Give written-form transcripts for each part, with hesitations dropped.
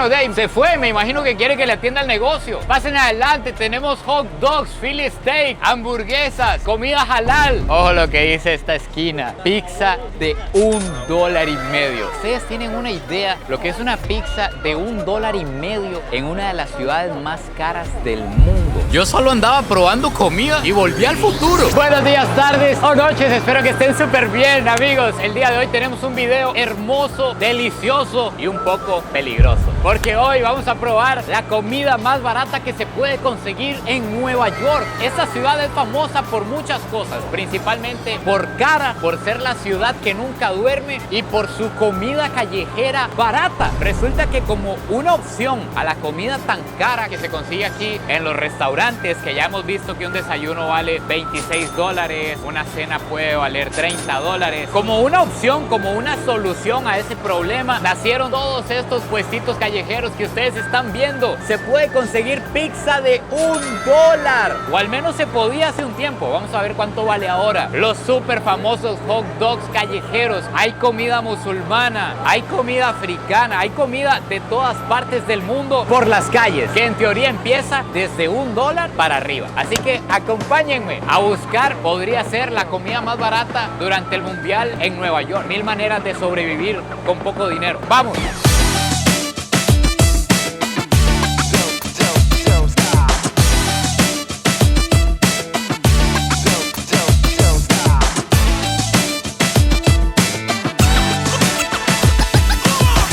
Bueno, Dave se fue, me imagino que quiere que le atienda el negocio. Pasen adelante, tenemos hot dogs, Philly steak, hamburguesas, comida halal. Ojo lo que dice esta esquina, pizza de $1.50. ¿Ustedes tienen una idea lo que es una pizza de $1.50 en una de las ciudades más caras del mundo? Yo solo andaba probando comida y volví al futuro. Buenos días, tardes o noches, espero que estén súper bien, amigos. El día de hoy tenemos un video hermoso, delicioso y un poco peligroso, porque hoy vamos a probar la comida más barata que se puede conseguir en Nueva York. Esta ciudad es famosa por muchas cosas, principalmente por cara, por ser la ciudad que nunca duerme y por su comida callejera barata. Resulta que como una opción a la comida tan cara que se consigue aquí en los restaurantes, que ya hemos visto que un desayuno vale $26, una cena puede valer $30, como una opción, como una solución a ese problema, nacieron todos estos puestitos callejeros que ustedes están viendo. Se puede conseguir pizza de $1, o al menos se podía hace un tiempo. Vamos a ver cuánto vale ahora. Los súper famosos hot dogs callejeros. Hay comida musulmana, hay comida africana, hay comida de todas partes del mundo por las calles, que en teoría empieza desde $1 para arriba. Así que acompáñenme a buscar, podría ser la comida más barata durante el mundial en Nueva York. 1000 maneras de sobrevivir con poco dinero. ¡Vamos!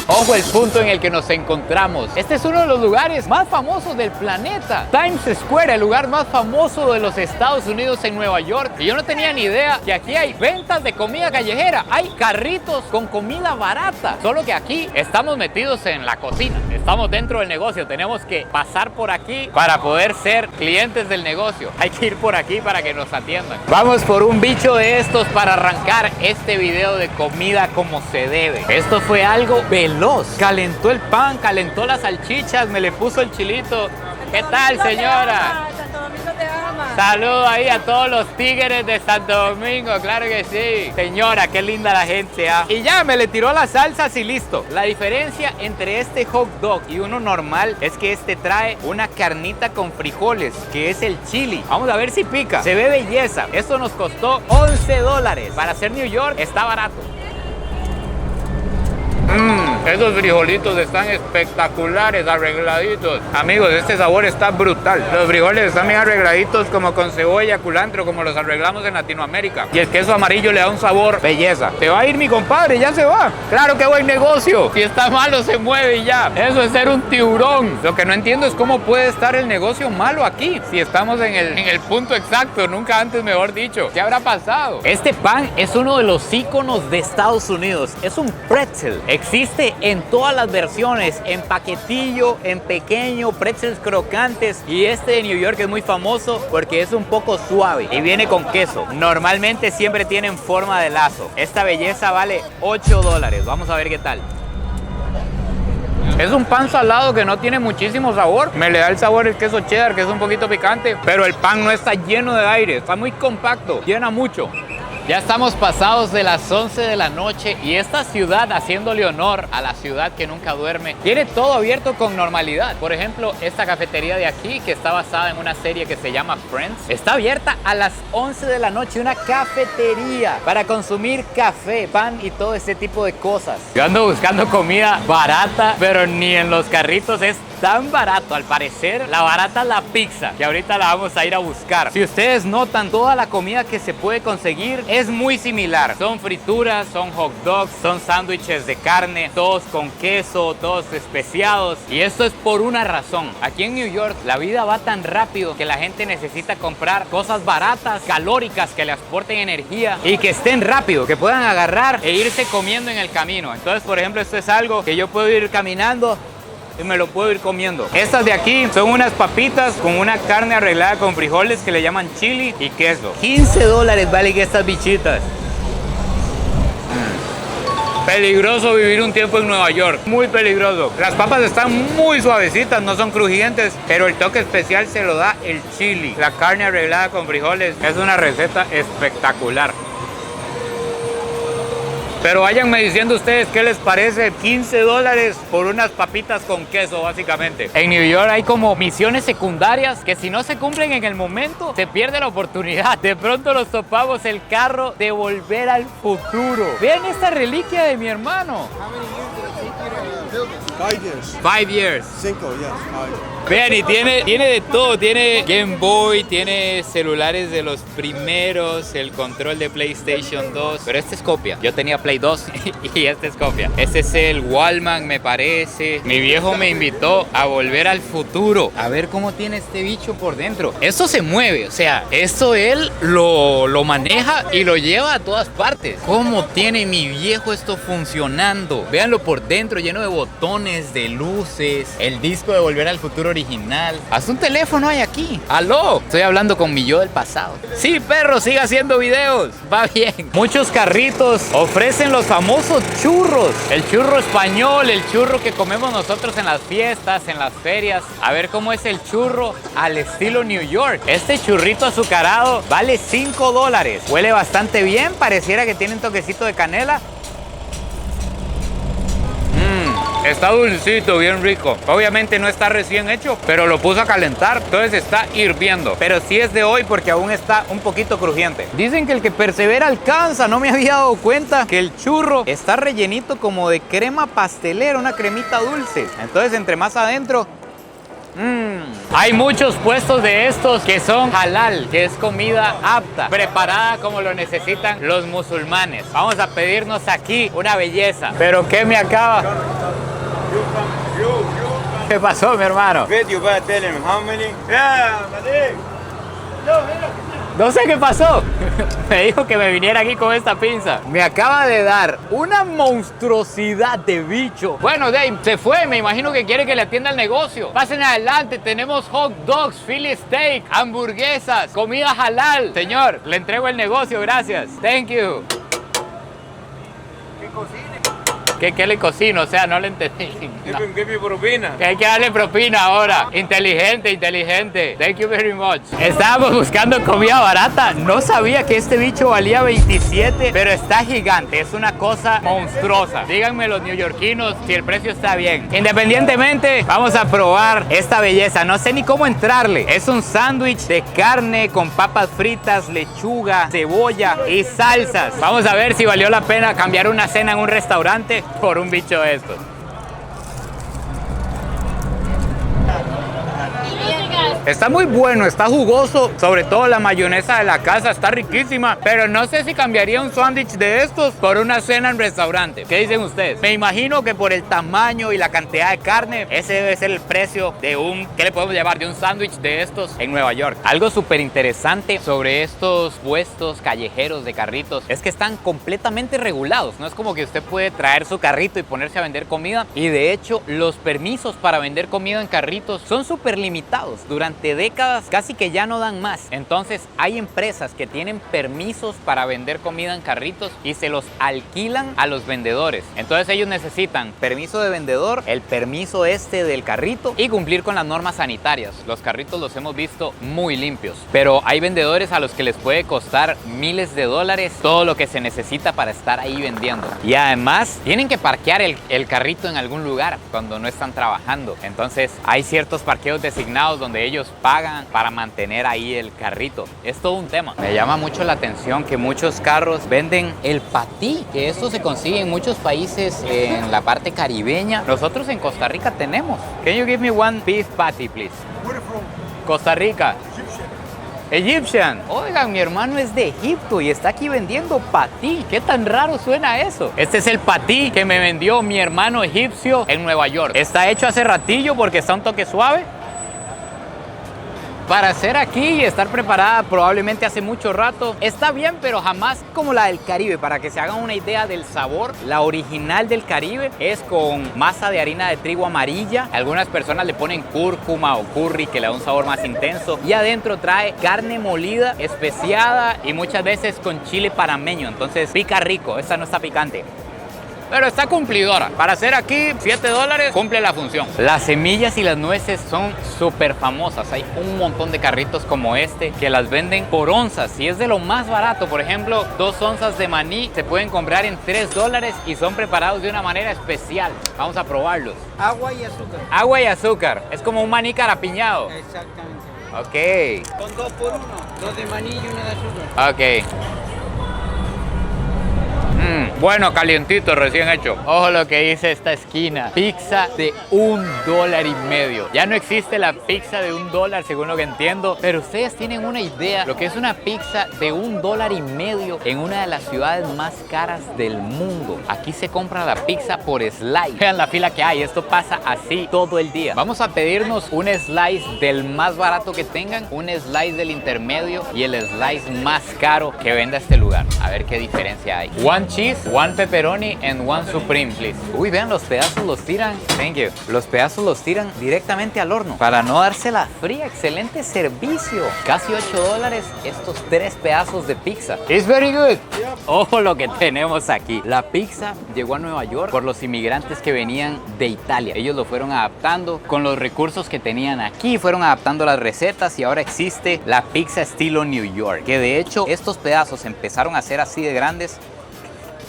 Ojo el punto en el que nos encontramos. Este es uno de los lugares más famosos del planeta. Times Square, el lugar más famoso de los Estados Unidos en Nueva York. Y yo no tenía ni idea que aquí hay ventas de comida callejera. Hay carritos con comida barata. Solo que aquí estamos metidos en la cocina. Estamos dentro del negocio. Tenemos que pasar por aquí para poder ser clientes del negocio. Hay que ir por aquí para que nos atiendan. Vamos por un bicho de estos para arrancar este video de comida como se debe. Esto fue algo veloz. Calentó el pan, calentó las salchichas, me le puso el chilito. ¿Qué tal, señora? Santo Domingo te ama. Saludos ahí a todos los tigres de Santo Domingo, claro que sí. Señora, qué linda la gente, ¿ah? Y ya, me le tiró las salsas y listo. La diferencia entre este hot dog y uno normal es que este trae una carnita con frijoles, que es el chili. Vamos a ver si pica. Se ve belleza. Esto nos costó $11. Para hacer New York está barato. Esos frijolitos están espectaculares, arregladitos. Amigos, este sabor está brutal. Los frijoles están bien arregladitos, como con cebolla, culantro, como los arreglamos en Latinoamérica. Y el queso amarillo le da un sabor belleza. Se va a ir mi compadre, ya se va. Claro que buen negocio. Si está malo, se mueve y ya. Eso es ser un tiburón. Lo que no entiendo es cómo puede estar el negocio malo aquí, si estamos en el punto exacto, nunca antes mejor dicho. ¿Qué habrá pasado? Este pan es uno de los íconos de Estados Unidos. Es un pretzel. Existe en todas las versiones, en paquetillo, en pequeño, pretzels crocantes. Y este de New York es muy famoso porque es un poco suave y viene con queso. Normalmente siempre tienen forma de lazo. Esta belleza vale $8. Vamos a ver qué tal. Es un pan salado que no tiene muchísimo sabor. Me le da el sabor el queso cheddar, que es un poquito picante, pero el pan no está lleno de aire, está muy compacto, llena mucho. Ya estamos pasados de las 11 de la noche y esta ciudad, haciéndole honor a la ciudad que nunca duerme, tiene todo abierto con normalidad. Por ejemplo, esta cafetería de aquí, que está basada en una serie que se llama Friends, está abierta a las 11 de la noche, una cafetería para consumir café, pan y todo ese tipo de cosas. Yo ando buscando comida barata, pero ni en los carritos es tan barato. Al parecer, la barata es la pizza, que ahorita la vamos a ir a buscar. Si ustedes notan, toda la comida que se puede conseguir es muy similar. Son frituras, son hot dogs, son sándwiches de carne, todos con queso, todos especiados. Y esto es por una razón. Aquí en New York la vida va tan rápido que la gente necesita comprar cosas baratas, calóricas, que les aporten energía y que estén rápido, que puedan agarrar e irse comiendo en el camino. Entonces, por ejemplo, esto es algo que yo puedo ir caminando y me lo puedo ir comiendo. Estas de aquí son unas papitas con una carne arreglada con frijoles que le llaman chili y queso. $15 valen estas bichitas. Peligroso vivir un tiempo en Nueva York, muy peligroso. Las papas están muy suavecitas, no son crujientes, pero el toque especial se lo da el chili. La carne arreglada con frijoles es una receta espectacular. Pero váyanme diciendo ustedes qué les parece $15 por unas papitas con queso, básicamente. En New York hay como misiones secundarias que si no se cumplen en el momento, se pierde la oportunidad. De pronto nos topamos el carro de Volver al Futuro. Vean esta reliquia de mi hermano. 5 years. 5 years. 5, yes, 5. Vean, y tiene de todo. Tiene Game Boy, tiene celulares de los primeros, el control de PlayStation 2. Pero este es copia. Yo tenía Play 2 y este es copia. Este es el Wallman, me parece. Mi viejo me invitó a Volver al Futuro. A ver cómo tiene este bicho por dentro. Esto se mueve, o sea, esto él lo maneja y lo lleva a todas partes. ¿Cómo tiene mi viejo esto funcionando? Véanlo por dentro, lleno de botones, de luces. El disco de Volver al Futuro original. Hasta un teléfono hay aquí. ¡Aló! Estoy hablando con mi yo del pasado. Sí, perro, siga haciendo videos. Va bien. Muchos carritos ofrecen los famosos churros. El churro español, el churro que comemos nosotros en las fiestas, en las ferias. A ver cómo es el churro al estilo New York. Este churrito azucarado vale $5. Huele bastante bien. Pareciera que tiene un toquecito de canela. Está dulcito, bien rico. Obviamente no está recién hecho, pero lo puso a calentar, entonces está hirviendo. Pero sí es de hoy porque aún está un poquito crujiente. Dicen que el que persevera alcanza. No me había dado cuenta que el churro está rellenito como de crema pastelera, una cremita dulce. Entonces entre más adentro... Hay muchos puestos de estos que son halal, que es comida apta, preparada como lo necesitan los musulmanes. Vamos a pedirnos aquí una belleza. ¿Pero qué me acaba? ¿Qué pasó, mi hermano? No sé qué pasó. Me dijo que me viniera aquí con esta pinza. Me acaba de dar una monstruosidad de bicho. Bueno, Dave, se fue. Me imagino que quiere que le atienda el negocio. Pasen adelante. Tenemos hot dogs, Philly steak, hamburguesas, comida halal. Señor, le entrego el negocio. Gracias. Thank you. ¿Qué cocina? ¿Qué le cocino? O sea, no le entendí. No. ¿Qué propina? Que hay que darle propina ahora. Inteligente, inteligente. Thank you very much. Estábamos buscando comida barata. No sabía que este bicho valía 27, pero está gigante. Es una cosa monstruosa. Díganme los neoyorquinos si el precio está bien. Independientemente, vamos a probar esta belleza. No sé ni cómo entrarle. Es un sándwich de carne con papas fritas, lechuga, cebolla y salsas. Vamos a ver si valió la pena cambiar una cena en un restaurante por un bicho de estos. Está muy bueno, está jugoso, sobre todo la mayonesa de la casa está riquísima, pero no sé si cambiaría un sándwich de estos por una cena en restaurante. ¿Qué dicen ustedes? Me imagino que por el tamaño y la cantidad de carne, ese debe ser el precio de un, ¿qué le podemos llamar? De un sándwich de estos en Nueva York. Algo súper interesante sobre estos puestos callejeros de carritos es que están completamente regulados. No es como que usted puede traer su carrito y ponerse a vender comida, y de hecho los permisos para vender comida en carritos son súper limitados. Durante décadas casi que ya no dan más. Entonces hay empresas que tienen permisos para vender comida en carritos y se los alquilan a los vendedores. Entonces ellos necesitan permiso de vendedor, el permiso del carrito y cumplir con las normas sanitarias. Los carritos los hemos visto muy limpios, pero hay vendedores a los que les puede costar miles de dólares todo lo que se necesita para estar ahí vendiendo. Y además tienen que parquear el carrito en algún lugar cuando no están trabajando. Entonces hay ciertos parqueos designados donde ellos pagan para mantener ahí el carrito. Es todo un tema. Me llama mucho la atención que muchos carros venden el patí, que esto se consigue en muchos países en la parte caribeña. Nosotros en Costa Rica tenemos. Can you give me one beef patty, please? Where from? Costa Rica. Egyptian. Egyptian. Oigan, mi hermano es de Egipto y está aquí vendiendo patí. ¿Qué tan raro suena eso? Este es el patí que me vendió mi hermano egipcio en Nueva York. Está hecho hace ratillo porque está un toque suave. Para hacer aquí y estar preparada probablemente hace mucho rato. Está bien, pero jamás como la del Caribe. Para que se hagan una idea del sabor, la original del Caribe es con masa de harina de trigo amarilla. Algunas personas le ponen cúrcuma o curry, que le da un sabor más intenso. Y adentro trae carne molida, especiada y muchas veces con chile panameño. Entonces pica rico. Esta no está picante. pero está cumplidora. Para hacer aquí $7 cumple la función. Las semillas y las nueces son súper famosas. Hay un montón de carritos como este que las venden por onzas y es de lo más barato. Por ejemplo, 2 onzas de maní se pueden comprar en $3 y son preparados de una manera especial. Vamos a probarlos. Agua y azúcar. Agua y azúcar. Es como un maní carapiñado. Exactamente. Ok. Con 2 por 1, 2 de maní y 1 de azúcar. Ok. Bueno, calientito, recién hecho. Ojo lo que dice esta esquina. Pizza de $1.50. Ya no existe la pizza de $1 según lo que entiendo. Pero ustedes tienen una idea lo que es una pizza de $1.50 en una de las ciudades más caras del mundo. Aquí se compra la pizza por slice. Vean la fila que hay. Esto pasa así todo el día. Vamos a pedirnos un slice del más barato que tengan, un slice del intermedio y el slice más caro que venda este lugar. A ver qué diferencia hay. One cheese, one pepperoni and one supreme, please. Uy, vean, los pedazos los tiran. Thank you. Los pedazos los tiran directamente al horno para no dársela fría. Excelente servicio. Casi $8 estos 3 pedazos de pizza. It's very good. Ojo lo que tenemos aquí. La pizza llegó a Nueva York por los inmigrantes que venían de Italia. Ellos lo fueron adaptando con los recursos que tenían aquí. Fueron adaptando las recetas y ahora existe la pizza estilo New York. Que de hecho estos pedazos empezaron a ser así de grandes.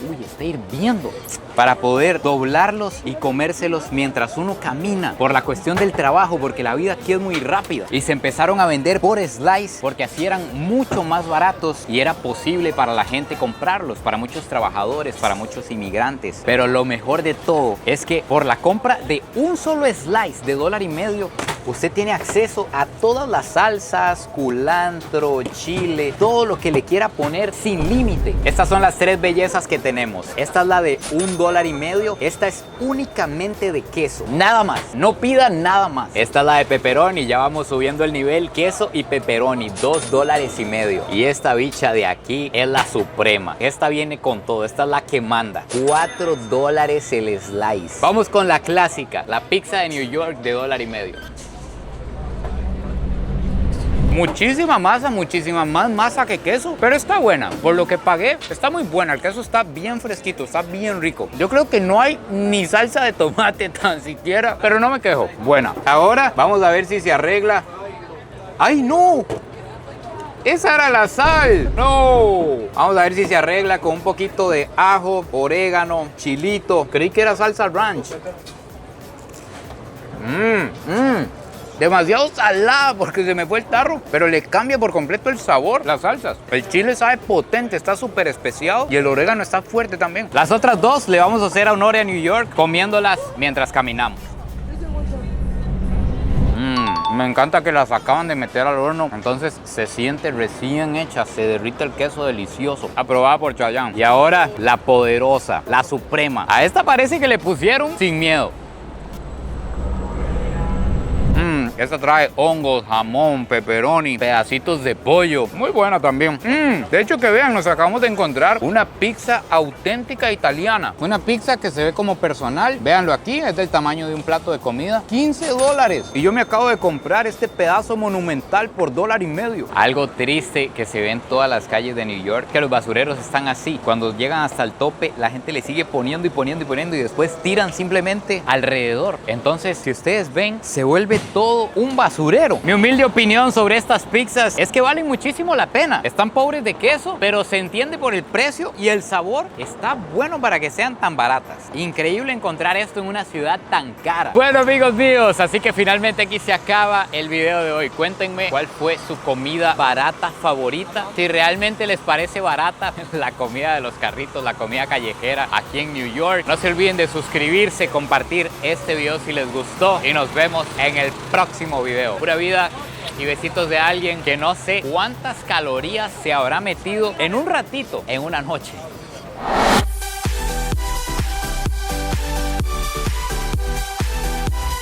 Uy, está hirviendo. Para poder doblarlos y comérselos mientras uno camina. Por la cuestión del trabajo, porque la vida aquí es muy rápida. Y se empezaron a vender por slice, porque así eran mucho más baratos y era posible para la gente comprarlos, para muchos trabajadores, para muchos inmigrantes. Pero lo mejor de todo es que por la compra de un solo slice de $1.50, usted tiene acceso a todas las salsas, culantro, chile, todo lo que le quiera poner sin límite. Estas son las 3 bellezas que tenemos. Esta es la de $1.50. Esta es únicamente de queso, nada más. No pidan nada más. Esta es la de pepperoni. Ya vamos subiendo el nivel. Queso y pepperoni, $2.50. Y esta bicha de aquí es la suprema. Esta viene con todo. Esta es la que manda. $4 el slice. Vamos con la clásica, la pizza de New York de $1.50. Muchísima masa, muchísima más masa que queso, pero está buena. Por lo que pagué, está muy buena. El queso está bien fresquito, está bien rico. Yo creo que no hay ni salsa de tomate tan siquiera, pero no me quejo. Buena. Ahora vamos a ver si se arregla. ¡Ay, no! ¡Esa era la sal! ¡No! Vamos a ver si se arregla con un poquito de ajo, orégano, chilito. Creí que era salsa ranch. Demasiado salada porque se me fue el tarro, pero le cambia por completo el sabor, las salsas. El chile sabe potente, está súper especiado y el orégano está fuerte también. Las otras dos le vamos a hacer honor a New York comiéndolas mientras caminamos. Me encanta que las acaban de meter al horno, entonces se siente recién hecha, se derrite el queso delicioso. Aprobada por Chayanne. Y ahora la poderosa, la suprema. A esta parece que le pusieron sin miedo. Esta trae hongos, jamón, pepperoni, pedacitos de pollo. Muy buena también. De hecho, que vean, nos acabamos de encontrar una pizza auténtica italiana. Una pizza que se ve como personal. Véanlo aquí, es del tamaño de un plato de comida. $15. Y yo me acabo de comprar este pedazo monumental por $1.50. Algo triste que se ve en todas las calles de New York, que los basureros están así. Cuando llegan hasta el tope, la gente le sigue poniendo y poniendo y poniendo y después tiran simplemente alrededor. Entonces, si ustedes ven, se vuelve todo un basurero. Mi humilde opinión sobre estas pizzas es que valen muchísimo la pena. Están pobres de queso, pero se entiende por el precio y el sabor está bueno para que sean tan baratas. Increíble encontrar esto en una ciudad tan cara. Bueno, amigos míos, así que finalmente aquí se acaba el video de hoy. Cuéntenme cuál fue su comida barata favorita. Si realmente les parece barata la comida de los carritos, la comida callejera aquí en New York. No se olviden de suscribirse, compartir este video si les gustó y nos vemos en el próximo video. Pura vida y besitos de alguien que no sé cuántas calorías se habrá metido en un ratito, en una noche.